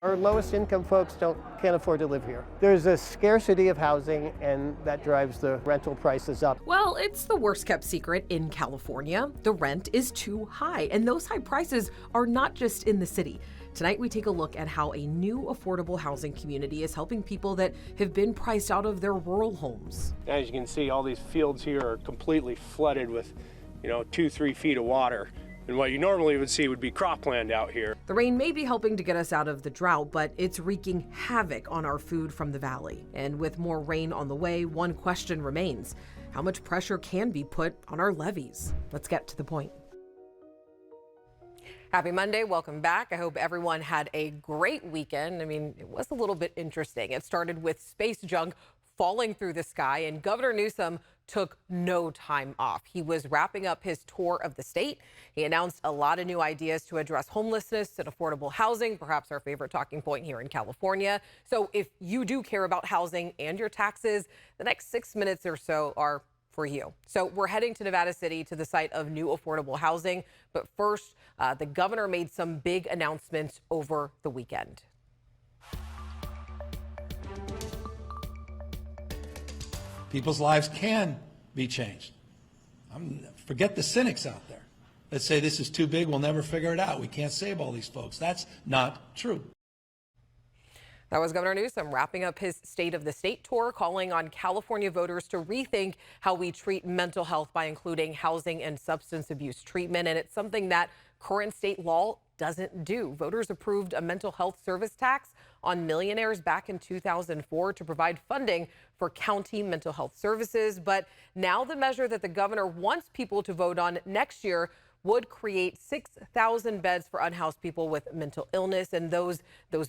Our lowest income folks can't afford to live here. There's a scarcity of housing, and that drives the rental prices up. Well, it's the worst kept secret in California. The rent is too high, and those high prices are not just in the city. Tonight, we take a look at how a new affordable housing community is helping people that have been priced out of their rural homes. As you can see, all these fields here are completely flooded with, 2-3 feet of water. And what you normally would see would be cropland out here. The rain may be helping to get us out of the drought, but it's wreaking havoc on our food from the valley. And with more rain on the way, one question remains: how much pressure can be put on our levees? Let's get to the point. Happy Monday. Welcome back. I hope everyone had a great weekend. I mean, it was a little bit interesting. It started with space junk falling through the sky, and Governor Newsom took no time off. He was wrapping up his tour of the state. He announced a lot of new ideas to address homelessness and affordable housing, perhaps our favorite talking point here in California. So if you do care about housing and your taxes, the next 6 minutes or so are for you. So we're heading to Nevada City to the site of new affordable housing. But first, the governor made some big announcements over the weekend. People's lives can be changed. Forget the cynics out there that say this is too big, we'll never figure it out. We can't save all these folks. That's not true. That was Governor Newsom wrapping up his State of the State tour, calling on California voters to rethink how we treat mental health by including housing and substance abuse treatment. And it's something that current state law doesn't do. Voters approved a mental health service tax on millionaires back in 2004 to provide funding for county mental health services. But now the measure that the governor wants people to vote on next year would create 6,000 beds for unhoused people with mental illness. And those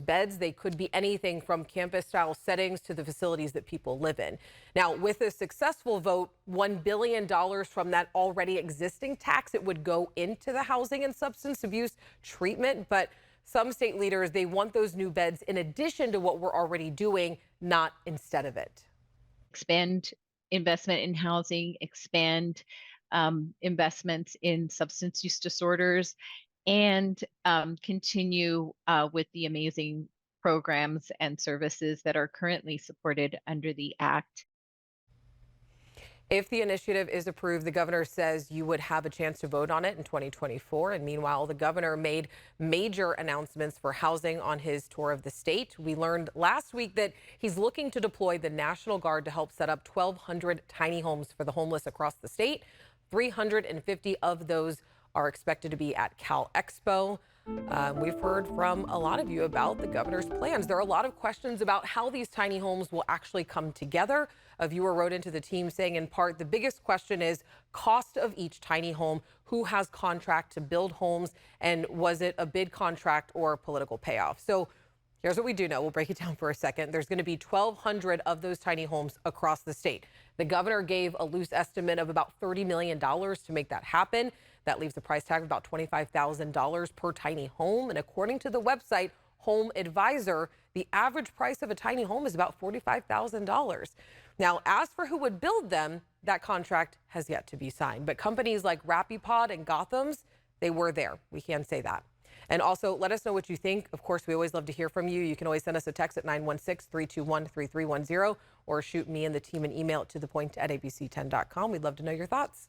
beds, they could be anything from campus-style settings to the facilities that people live in. Now, with a successful vote, $1 billion from that already existing tax, it would go into the housing and substance abuse treatment. But some state leaders, they want those new beds in addition to what we're already doing, not instead of it. Expand investment in housing, expand investments in substance use disorders, and continue with the amazing programs and services that are currently supported under the Act. If the initiative is approved, the governor says you would have a chance to vote on it in 2024. And meanwhile, the governor made major announcements for housing on his tour of the state. We learned last week that he's looking to deploy the National Guard to help set up 1,200 tiny homes for the homeless across the state. 350 of those are expected to be at Cal Expo. We've heard from a lot of you about the governor's plans. There are a lot of questions about how these tiny homes will actually come together. A viewer wrote into the team saying, in part, the biggest question is cost of each tiny home. Who has contract to build homes? And was it a bid contract or a political payoff? So here's what we do know. We'll break it down for a second. There's going to be 1,200 of those tiny homes across the state. The governor gave a loose estimate of about $30 million to make that happen. That leaves a price tag of about $25,000 per tiny home. And according to the website Home Advisor, the average price of a tiny home is about $45,000. Now, as for who would build them, that contract has yet to be signed. But companies like Rappipod and Gotham's, they were there. We can say that. And also, let us know what you think. Of course, we always love to hear from you. You can always send us a text at 916-321-3310 or shoot me and the team an email at tothepoint@abc10.com. We'd love to know your thoughts.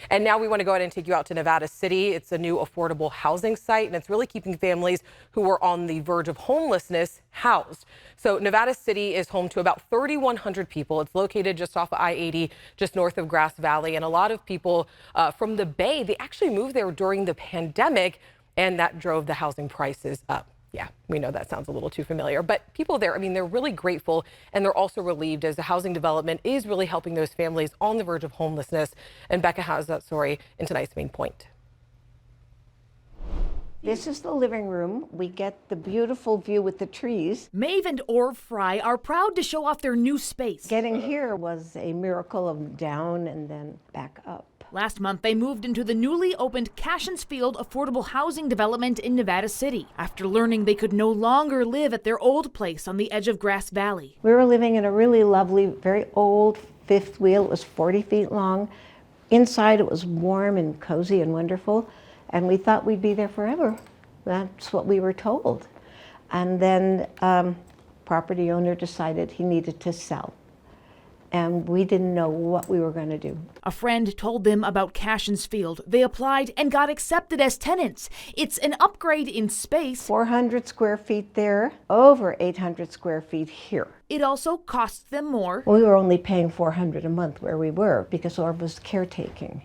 And now we want to go ahead and take you out to Nevada City. It's a new affordable housing site, and it's really keeping families who are on the verge of homelessness housed. So Nevada City is home to about 3,100 people. It's located just off of I-80, just north of Grass Valley. And a lot of people from the Bay, they actually moved there during the pandemic, and that drove the housing prices up. Yeah, we know that sounds a little too familiar, but people there, I mean, they're really grateful, and they're also relieved as the housing development is really helping those families on the verge of homelessness. And Becca has that story in tonight's main point. This is the living room. We get the beautiful view with the trees. Maeve and Orv Fry are proud to show off their new space. Getting here was a miracle of down and then back up. Last month, they moved into the newly opened Cashin's Field affordable housing development in Nevada City after learning they could no longer live at their old place on the edge of Grass Valley. We were living in a really lovely, very old fifth wheel. It was 40 feet long. Inside, it was warm and cozy and wonderful, and we thought we'd be there forever. That's what we were told. And then property owner decided he needed to sell. And we didn't know what we were going to do. A friend told them about Cashin's Field. They applied and got accepted as tenants. It's an upgrade in space. 400 square feet there, over 800 square feet here. It also costs them more. We were only paying $400 a month where we were because Orb was caretaking.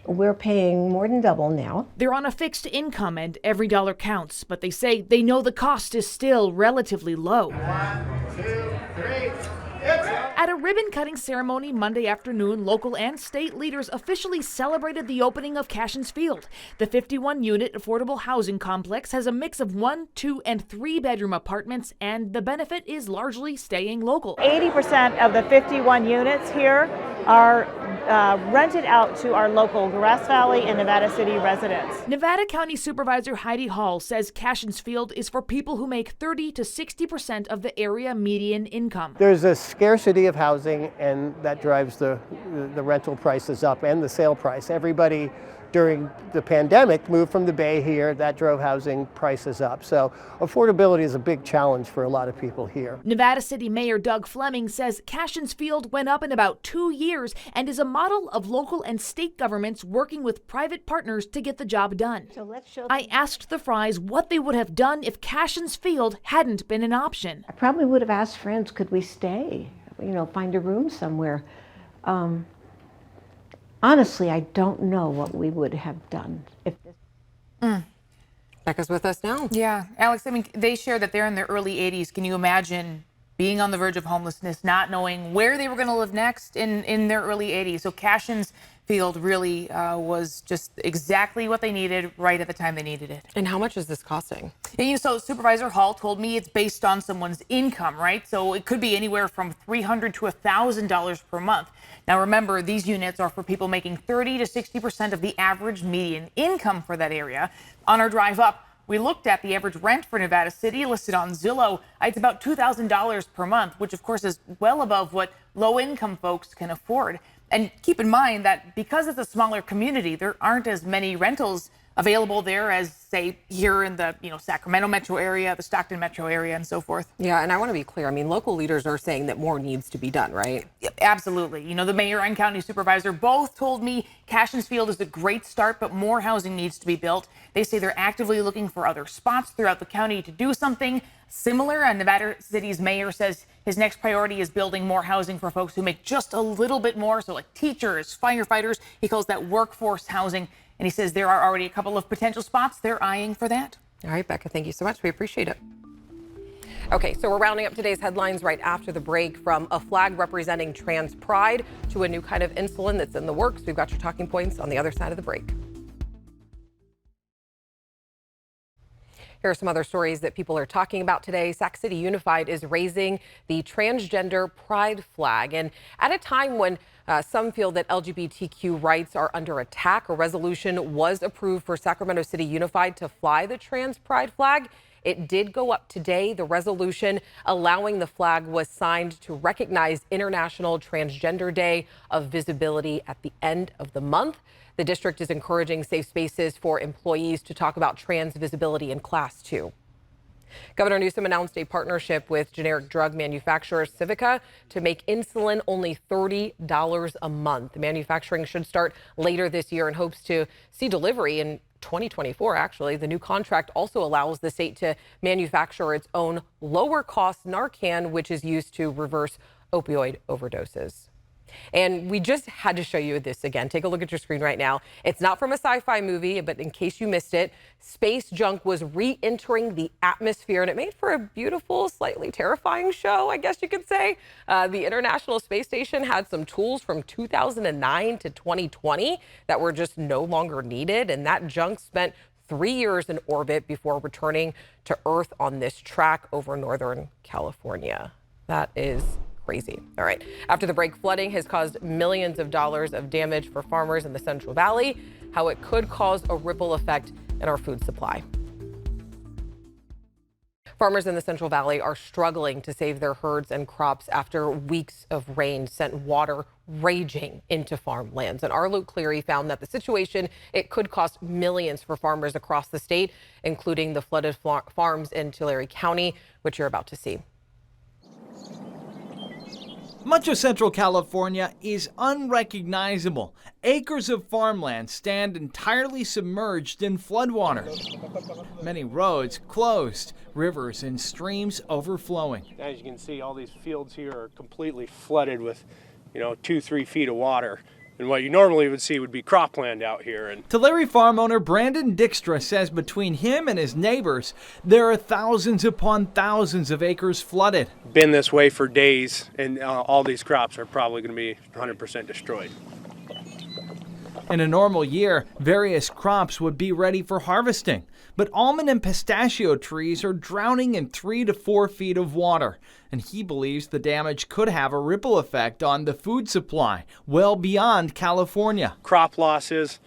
We're paying more than double now. They're on a fixed income and every dollar counts, but they say they know the cost is still relatively low. 1, 2, 3. At a ribbon-cutting ceremony Monday afternoon, local and state leaders officially celebrated the opening of Cashin's Field. The 51-unit affordable housing complex has a mix of 1, 2, and 3-bedroom apartments, and the benefit is largely staying local. 80% of the 51 units here are rented out to our local Grass Valley and Nevada City residents. Nevada County Supervisor Heidi Hall says Cashin's Field is for people who make 30 to 60% of the area median income. There's a scarcity of housing, and that drives the rental prices up and the sale price. Everybody during the pandemic moved from the Bay here. That drove housing prices up. So affordability is a big challenge for a lot of people here. Nevada City Mayor Doug Fleming says Cashin's Field went up in about 2 years and is a model of local and state governments working with private partners to get the job done. So let's show I asked the Frys what they would have done if Cashin's Field hadn't been an option. I probably would have asked friends, could we stay? Find a room somewhere. Honestly, I don't know what we would have done if this. Becca's with us now. Yeah, Alex, I mean, they share that they're in their early 80s. Can you imagine being on the verge of homelessness, not knowing where they were going to live next in their early 80s? So Cashin's Field really was just exactly what they needed right at the time they needed it. And how much is this costing? Yeah, so Supervisor Hall told me it's based on someone's income, right? So it could be anywhere from $300 to $1,000 per month. Now, remember, these units are for people making 30 to 60% of the average median income for that area. On our drive up, we looked at the average rent for Nevada City listed on Zillow. It's about $2,000 per month, which of course is well above what low-income folks can afford. And keep in mind that because it's a smaller community, there aren't as many rentals available there as, say, here in the Sacramento metro area, the Stockton metro area, and so forth. Yeah, and I want to be clear. I mean, local leaders are saying that more needs to be done, right? Yep, absolutely. The mayor and county supervisor both told me Cashin's Field is a great start, but more housing needs to be built. They say they're actively looking for other spots throughout the county to do something similar. And Nevada City's mayor says his next priority is building more housing for folks who make just a little bit more. So like teachers, firefighters, he calls that workforce housing. And he says there are already a couple of potential spots they're eyeing for that. All right, Becca, thank you so much. We appreciate it. Okay, so we're rounding up today's headlines right after the break. From a flag representing trans pride to a new kind of insulin that's in the works. We've got your talking points on the other side of the break. Here are some other stories that people are talking about today. Sac City Unified is raising the transgender pride flag. And at a time when some feel that LGBTQ rights are under attack, a resolution was approved for Sacramento City Unified to fly the trans pride flag. It did go up today. The resolution allowing the flag was signed to recognize International Transgender Day of Visibility at the end of the month. The district is encouraging safe spaces for employees to talk about trans visibility in class 2. Governor Newsom announced a partnership with generic drug manufacturer Civica to make insulin only $30 a month. Manufacturing should start later this year and hopes to see delivery in 2024. Actually, the new contract also allows the state to manufacture its own lower cost Narcan, which is used to reverse opioid overdoses. And we just had to show you this again. Take a look at your screen right now. It's not from a sci-fi movie, but in case you missed it, space junk was re-entering the atmosphere, and it made for a beautiful, slightly terrifying show, I guess you could say. The International Space Station had some tools from 2009 to 2020 that were just no longer needed, and that junk spent 3 years in orbit before returning to Earth on this track over Northern California. That is crazy. All right. After the break, flooding has caused millions of dollars of damage for farmers in the Central Valley, how it could cause a ripple effect in our food supply. Farmers in the Central Valley are struggling to save their herds and crops after weeks of rain sent water raging into farmlands. And our Luke Cleary found that the situation, it could cost millions for farmers across the state, including the flooded farms in Tulare County, which you're about to see. Much of Central California is unrecognizable. Acres of farmland stand entirely submerged in floodwater. Many roads closed, rivers and streams overflowing. As you can see, all these fields here are completely flooded with, 2-3 feet of water. And what you normally would see would be cropland out here. And Tulare farm owner Brandon Dykstra says between him and his neighbors, there are thousands upon thousands of acres flooded. Been this way for days, and all these crops are probably going to be 100% destroyed. In a normal year, various crops would be ready for harvesting, but almond and pistachio trees are drowning in 3 to 4 feet of water, and he believes the damage could have a ripple effect on the food supply well beyond California. Crop losses,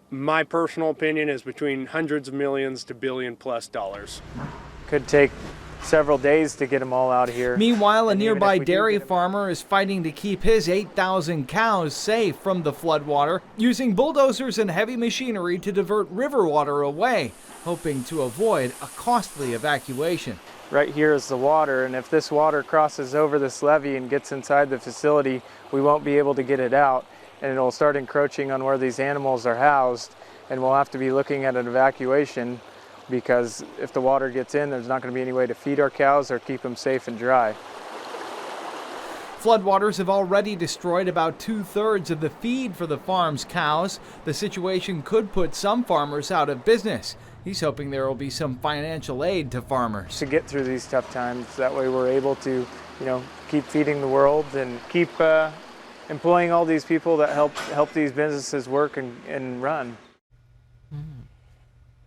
my personal opinion, is between hundreds of millions to $1 billion+ dollars. Could take several days to get them all out of here. Meanwhile, a nearby dairy farmer is fighting to keep his 8,000 cows safe from the floodwater, using bulldozers and heavy machinery to divert river water away, hoping to avoid a costly evacuation. Right here is the water, and if this water crosses over this levee and gets inside the facility, we won't be able to get it out, and it'll start encroaching on where these animals are housed, and we'll have to be looking at an evacuation, because if the water gets in, there's not going to be any way to feed our cows or keep them safe and dry. Floodwaters have already destroyed about 2/3 of the feed for the farm's cows. The situation could put some farmers out of business. He's hoping there will be some financial aid to farmers. To get through these tough times, that way we're able to, keep feeding the world and keep employing all these people that help these businesses work and run.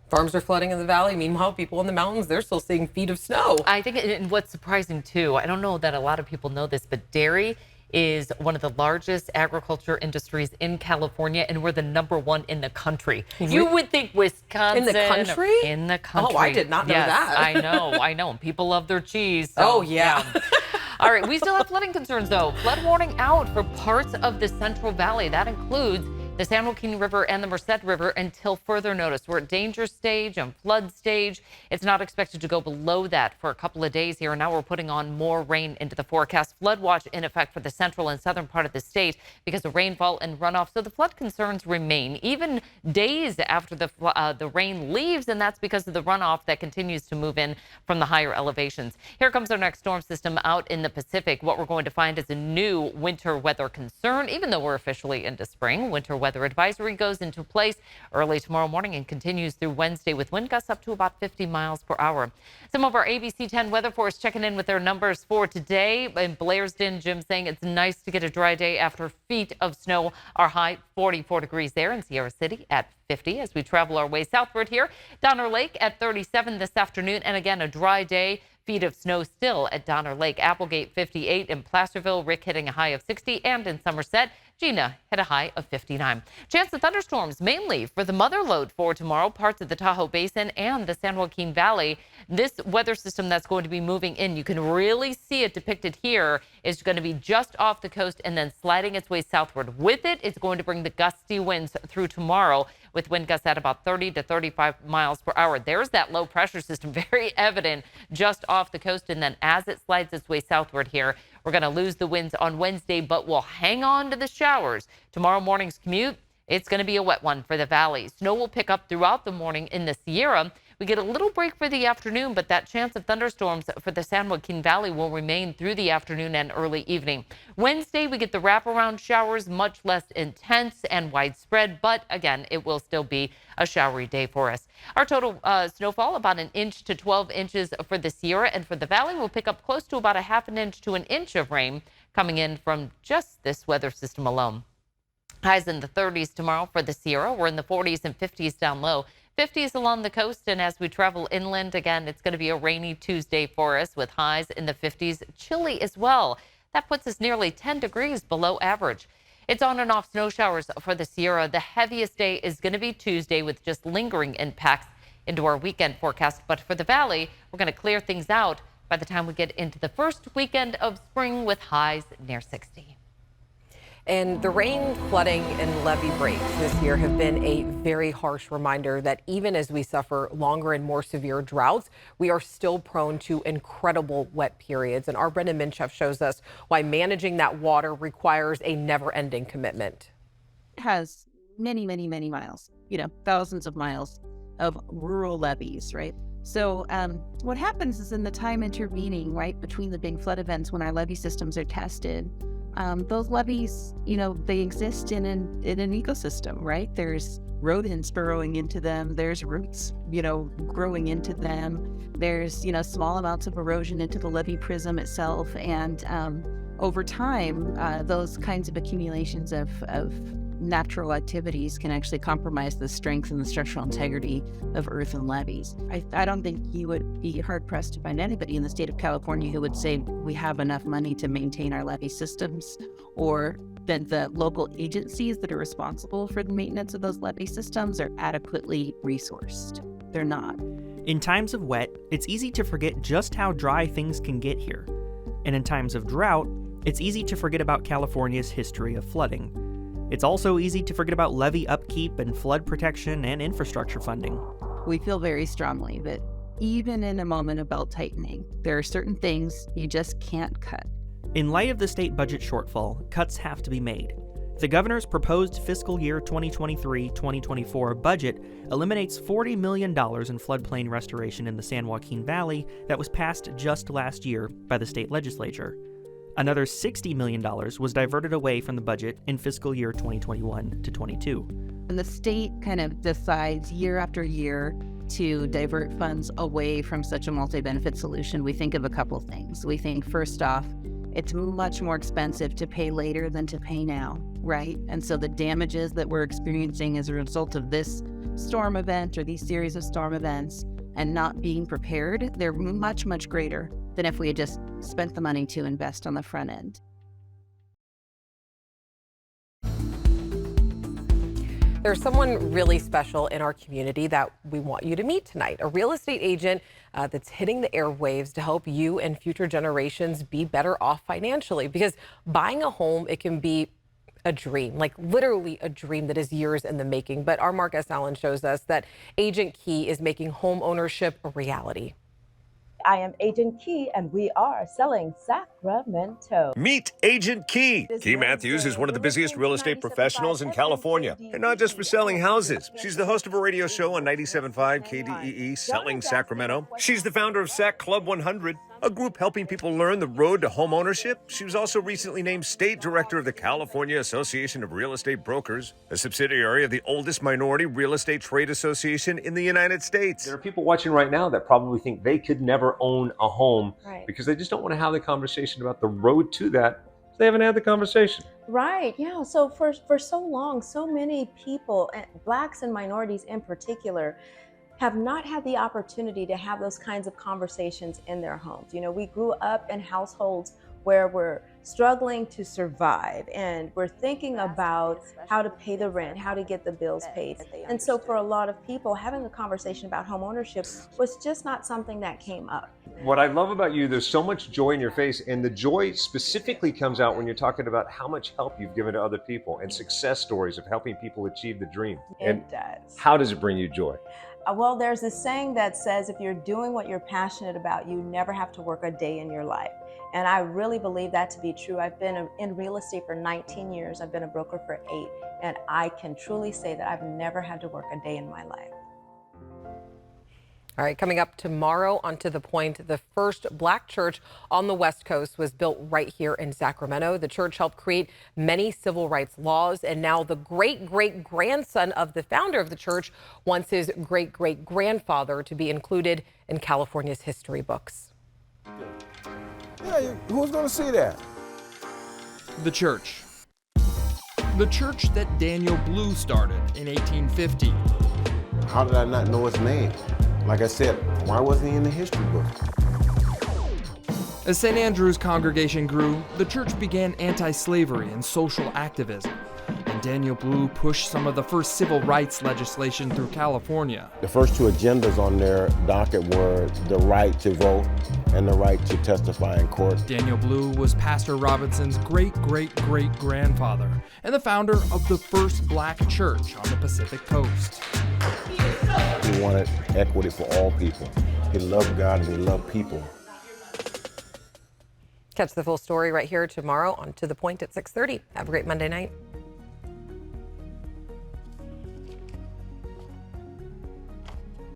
Farms are flooding in the valley. Meanwhile, people in the mountains, they're still seeing feet of snow. I think, and what's surprising too, I don't know that a lot of people know this, but dairy is one of the largest agriculture industries in California, and we're the #1 in the country. You would think Wisconsin. In the country? In the country. Oh, I did not know that. I know. People love their cheese. So, oh, yeah. All right, we still have flooding concerns though. Flood warning out for parts of the Central Valley. That includes the San Joaquin River and the Merced River until further notice. We're at danger stage and flood stage. It's not expected to go below that for a couple of days here. And now we're putting on more rain into the forecast. Flood watch in effect for the central and southern part of the state because of rainfall and runoff. So the flood concerns remain even days after the rain leaves. And that's because of the runoff that continues to move in from the higher elevations. Here comes our next storm system out in the Pacific. What we're going to find is a new winter weather concern, even though we're officially into spring. Winter weather advisory goes into place early tomorrow morning and continues through Wednesday with wind gusts up to about 50 miles per hour. Some of our ABC 10 weather force checking in with their numbers for today. In Blairsden, Jim saying it's nice to get a dry day after feet of snow. Our high 44 degrees there in Sierra City at 50 as we travel our way southward here. Donner Lake at 37 this afternoon, and again a dry day. Feet of snow still at Donner Lake. Applegate 58 in Placerville. Rick hitting a high of 60, and in Somerset, Gina hit a high of 59. Chance of thunderstorms mainly for the mother lode for tomorrow, parts of the Tahoe Basin and the San Joaquin Valley. This weather system that's going to be moving in, you can really see it depicted here, is going to be just off the coast and then sliding its way southward. With it, it's going to bring the gusty winds through tomorrow with wind gusts at about 30 to 35 miles per hour. There's that low pressure system very evident just off the coast. And then as it slides its way southward here, we're going to lose the winds on Wednesday, but we'll hang on to the showers. Tomorrow morning's commute, it's going to be a wet one for the valley. Snow will pick up throughout the morning in the Sierra. We get a little break for the afternoon, but that chance of thunderstorms for the San Joaquin Valley will remain through the afternoon and early evening. Wednesday, we get the wraparound showers, much less intense and widespread, but again, it will still be a showery day for us. Our total snowfall, about 1 inch to 12 inches for the Sierra, and for the valley, we'll pick up close to about a ½ inch to 1 inch of rain coming in from just this weather system alone. Highs in the 30s tomorrow for the Sierra. We're in the 40s and 50s down low. 50s along the coast, and as we travel inland, again, it's going to be a rainy Tuesday for us with highs in the 50s. Chilly as well. That puts us nearly 10 degrees below average. It's on and off snow showers for the Sierra. The heaviest day is going to be Tuesday with just lingering impacts into our weekend forecast. But for the valley, we're going to clear things out by the time we get into the first weekend of spring with highs near 60. And the rain, flooding, and levee breaks this year have been a very harsh reminder that even as we suffer longer and more severe droughts, we are still prone to incredible wet periods. And our Brendan Minchef shows us why managing that water requires a never-ending commitment. It has many, many, many miles, thousands of miles of rural levees, right? So what happens is in the time intervening, right, between the big flood events when our levee systems are tested, those levees, they exist in an ecosystem, right? There's rodents burrowing into them. There's roots, growing into them. There's, small amounts of erosion into the levee prism itself. And over time, those kinds of accumulations of natural activities can actually compromise the strength and the structural integrity of earth and levees. I don't think you would be hard-pressed to find anybody in the state of California who would say we have enough money to maintain our levee systems, or that the local agencies that are responsible for the maintenance of those levee systems are adequately resourced. They're not. In times of wet, it's easy to forget just how dry things can get here. And in times of drought, it's easy to forget about California's history of flooding. It's also easy to forget about levee upkeep and flood protection and infrastructure funding. We feel very strongly that even in a moment of belt tightening, there are certain things you just can't cut. In light of the state budget shortfall, cuts have to be made. The governor's proposed fiscal year 2023-2024 budget eliminates $40 million in floodplain restoration in the San Joaquin Valley that was passed just last year by the state legislature. Another $60 million was diverted away from the budget in fiscal year 2021 to 22. And the state kind of decides year after year to divert funds away from such a multi-benefit solution. We think of a couple things. We think, first off, it's much more expensive to pay later than to pay now, right? And so the damages that we're experiencing as a result of this storm event or these series of storm events and not being prepared, they're much, much greater than if we had just spent the money to invest on the front end. There's someone really special in our community that we want you to meet tonight, a real estate agent that's hitting the airwaves to help you and future generations be better off financially. Because buying a home, it can be a dream, like literally a dream that is years in the making. But our Mark S. Allen shows us that Agent Key is making home ownership a reality. I am Agent Key, and we are selling Sacramento. Meet Agent Key. Key Matthews is one of the busiest real estate professionals in California, and not just for selling houses. She's the host of a radio show on 97.5 KDEE, Selling Sacramento. She's the founder of Sac Club 100, a group helping people learn the road to home ownership. She was also recently named State Director of the California Association of Real Estate Brokers, a subsidiary of the oldest minority real estate trade association in the United States. There are people watching right now that probably think they could never own a home because they just don't want to have the conversation about the road to that. So they haven't had the conversation. Right, yeah. So for so long, so many people, blacks and minorities in particular, have not had the opportunity to have those kinds of conversations in their homes. You know, we grew up in households where we're struggling to survive and we're thinking about how to pay the rent, how to get the bills paid. And so for a lot of people, having a conversation about home ownership was just not something that came up. What I love about you, there's so much joy in your face, and the joy specifically comes out when you're talking about how much help you've given to other people and success stories of helping people achieve the dream. It does. How does it bring you joy? Well, there's this saying that says if you're doing what you're passionate about, you never have to work a day in your life. And I really believe that to be true. I've been in real estate for 19 years. I've been a broker for 8. And I can truly say that I've never had to work a day in my life. All right, coming up tomorrow on To The Point, the first black church on the West Coast was built right here in Sacramento. The church helped create many civil rights laws, and now the great-great-grandson of the founder of the church wants his great-great-grandfather to be included in California's history books. Yeah, who's going to see that? The church. The church that Daniel Blue started in 1850. How did I not know his name? Like I said, why wasn't he in the history book? As St. Andrew's congregation grew, the church began anti-slavery and social activism. In Daniel Blue pushed some of the first civil rights legislation through California. The first two agendas on their docket were the right to vote and the right to testify in court. Daniel Blue was Pastor Robinson's great-great-great-grandfather and the founder of the first black church on the Pacific Coast. He wanted equity for all people. He loved God and he loved people. Catch the full story right here tomorrow on To The Point at 6:30. Have a great Monday night.